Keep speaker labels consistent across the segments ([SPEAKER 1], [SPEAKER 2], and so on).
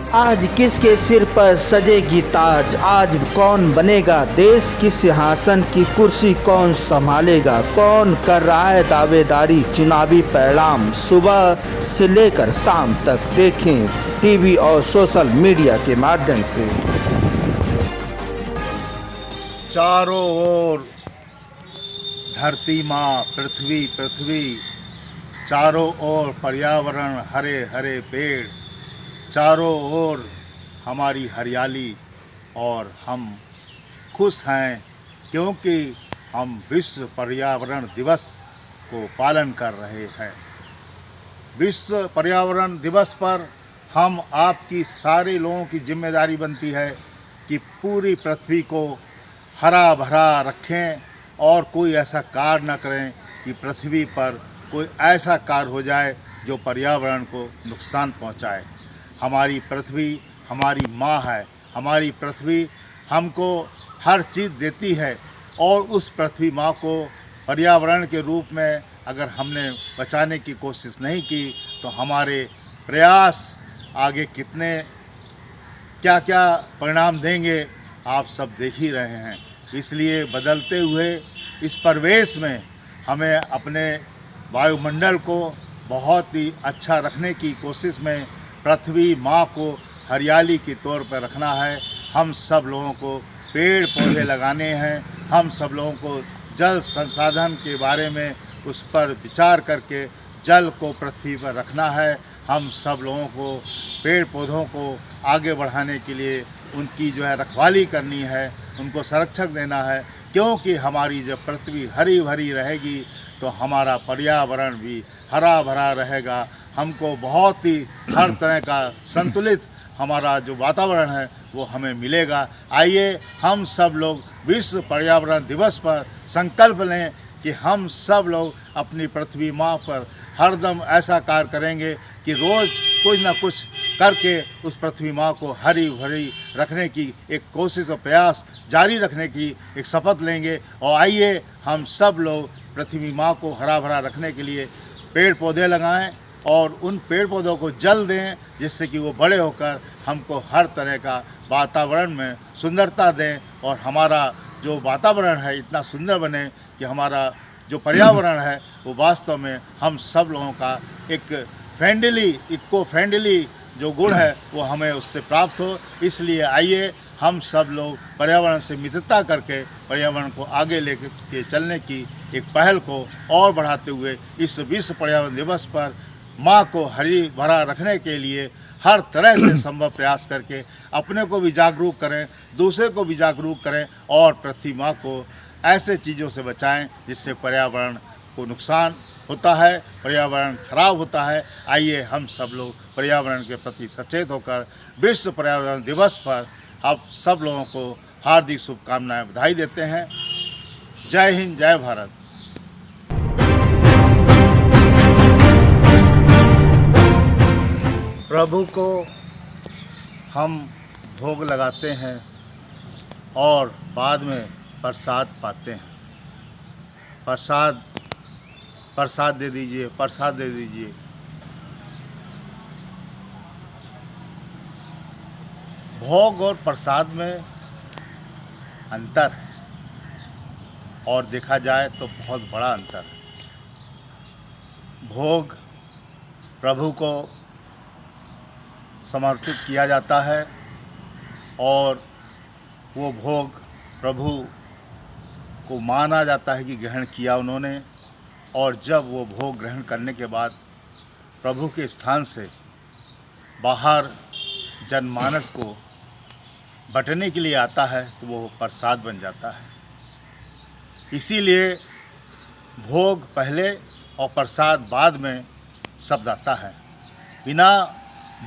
[SPEAKER 1] आज किसके सिर पर सजेगी ताज, आज कौन बनेगा देश की सिंहासन की कुर्सी, कौन संभालेगा, कौन कर रहा है दावेदारी। चुनावी परिणाम सुबह से लेकर शाम तक देखें टीवी और सोशल मीडिया के माध्यम से।
[SPEAKER 2] चारों ओर धरती माँ पृथ्वी पृथ्वी, चारों ओर पर्यावरण हरे हरे पेड़, चारों ओर हमारी हरियाली और हम खुश हैं क्योंकि हम विश्व पर्यावरण दिवस को पालन कर रहे हैं। विश्व पर्यावरण दिवस पर हम आपकी सारे लोगों की जिम्मेदारी बनती है कि पूरी पृथ्वी को हरा भरा रखें और कोई ऐसा कार्य न करें कि पृथ्वी पर कोई ऐसा कार्य हो जाए जो पर्यावरण को नुकसान पहुंचाए। हमारी पृथ्वी हमारी माँ है, हमारी पृथ्वी हमको हर चीज़ देती है और उस पृथ्वी माँ को पर्यावरण के रूप में अगर हमने बचाने की कोशिश नहीं की तो हमारे प्रयास आगे कितने क्या क्या परिणाम देंगे आप सब देख ही रहे हैं। इसलिए बदलते हुए इस परिवेश में हमें अपने वायुमंडल को बहुत ही अच्छा रखने की कोशिश में पृथ्वी माँ को हरियाली के तौर पर रखना है। हम सब लोगों को पेड़ पौधे लगाने हैं, हम सब लोगों को जल संसाधन के बारे में उस पर विचार करके जल को पृथ्वी पर रखना है। हम सब लोगों को पेड़ पौधों को आगे बढ़ाने के लिए उनकी जो है रखवाली करनी है, उनको संरक्षण देना है, क्योंकि हमारी जब पृथ्वी हरी भरी रहेगी तो हमारा पर्यावरण भी हरा भरा रहेगा। हमको बहुत ही हर तरह का संतुलित हमारा जो वातावरण है वो हमें मिलेगा। आइए हम सब लोग विश्व पर्यावरण दिवस पर संकल्प लें कि हम सब लोग अपनी पृथ्वी माँ पर हरदम ऐसा कार्य करेंगे कि रोज़ कुछ ना कुछ करके उस पृथ्वी माँ को हरी भरी रखने की एक कोशिश और प्रयास जारी रखने की एक शपथ लेंगे। और आइए हम सब लोग पृथ्वी माँ को हरा भरा रखने के लिए पेड़ पौधे लगाएं और उन पेड़ पौधों को जल दें जिससे कि वो बड़े होकर हमको हर तरह का वातावरण में सुंदरता दें और हमारा जो वातावरण है इतना सुंदर बने कि हमारा जो पर्यावरण है वो वास्तव में हम सब लोगों का एक इको फ्रेंडली जो गुण है वो हमें उससे प्राप्त हो। इसलिए आइए हम सब लोग पर्यावरण से मित्रता करके पर्यावरण को आगे लेकर के चलने की एक पहल को और बढ़ाते हुए इस विश्व पर्यावरण दिवस पर माँ को हरी भरा रखने के लिए हर तरह से संभव प्रयास करके अपने को भी जागरूक करें, दूसरे को भी जागरूक करें और पृथ्वी माँ को ऐसे चीज़ों से बचाएं जिससे पर्यावरण को नुकसान होता है, पर्यावरण खराब होता है। आइए हम सब लोग पर्यावरण के प्रति सचेत होकर विश्व पर्यावरण दिवस पर आप सब लोगों को हार्दिक शुभकामनाएं बधाई देते हैं। जय हिंद, जय भारत। प्रभु को हम भोग लगाते हैं और बाद में प्रसाद पाते हैं। प्रसाद दे दीजिए, प्रसाद दे दीजिए। भोग और प्रसाद में अंतर है और देखा जाए तो बहुत बड़ा अंतर है। भोग प्रभु को समर्पित किया जाता है और वो भोग प्रभु को माना जाता है कि ग्रहण किया उन्होंने। और जब वो भोग ग्रहण करने के बाद प्रभु के स्थान से बाहर जनमानस को बंटने के लिए आता है तो वो प्रसाद बन जाता है। इसीलिए भोग पहले और प्रसाद बाद में शब्द आता है। बिना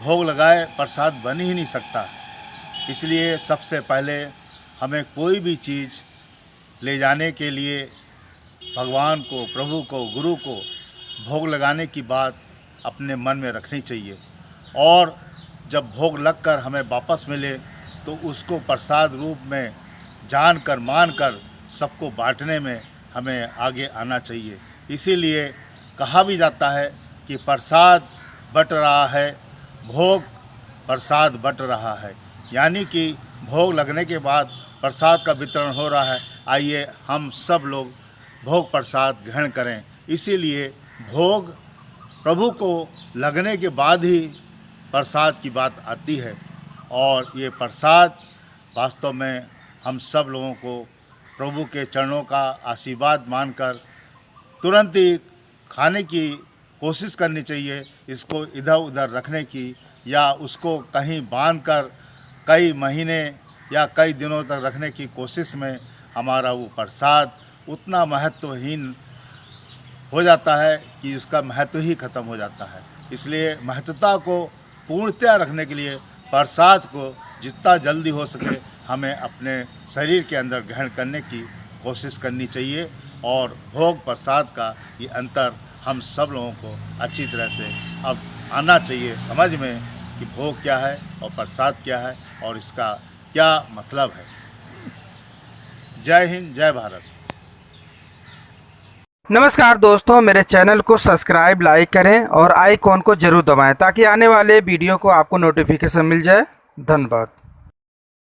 [SPEAKER 2] भोग लगाए प्रसाद बन ही नहीं सकता। इसलिए सबसे पहले हमें कोई भी चीज़ ले जाने के लिए भगवान को, प्रभु को, गुरु को भोग लगाने की बात अपने मन में रखनी चाहिए और जब भोग लगकर हमें वापस मिले तो उसको प्रसाद रूप में जानकर मानकर सबको बांटने में हमें आगे आना चाहिए। इसीलिए कहा भी जाता है कि प्रसाद बट रहा है, भोग प्रसाद बंट रहा है, यानी कि भोग लगने के बाद प्रसाद का वितरण हो रहा है। आइए हम सब लोग भोग प्रसाद ग्रहण करें। इसीलिए भोग प्रभु को लगने के बाद ही प्रसाद की बात आती है, और ये प्रसाद वास्तव में हम सब लोगों को प्रभु के चरणों का आशीर्वाद मानकर तुरंत ही खाने की कोशिश करनी चाहिए। इसको इधर उधर रखने की या उसको कहीं बांधकर कई महीने या कई दिनों तक रखने की कोशिश में हमारा वो प्रसाद उतना महत्वहीन हो जाता है कि उसका महत्व ही खत्म हो जाता है। इसलिए महत्वता को पूर्णतया रखने के लिए प्रसाद को जितना जल्दी हो सके हमें अपने शरीर के अंदर ग्रहण करने की कोशिश करनी चाहिए, और भोग प्रसाद का ये अंतर हम सब लोगों को अच्छी तरह से अब आना चाहिए समझ में कि भोग क्या है और प्रसाद क्या है और इसका क्या मतलब है। जय हिंद, जय भारत।
[SPEAKER 1] नमस्कार दोस्तों, मेरे चैनल को सब्सक्राइब, लाइक करें और आइकॉन को जरूर दबाएं ताकि आने वाले वीडियो को आपको नोटिफिकेशन मिल जाए। धन्यवाद।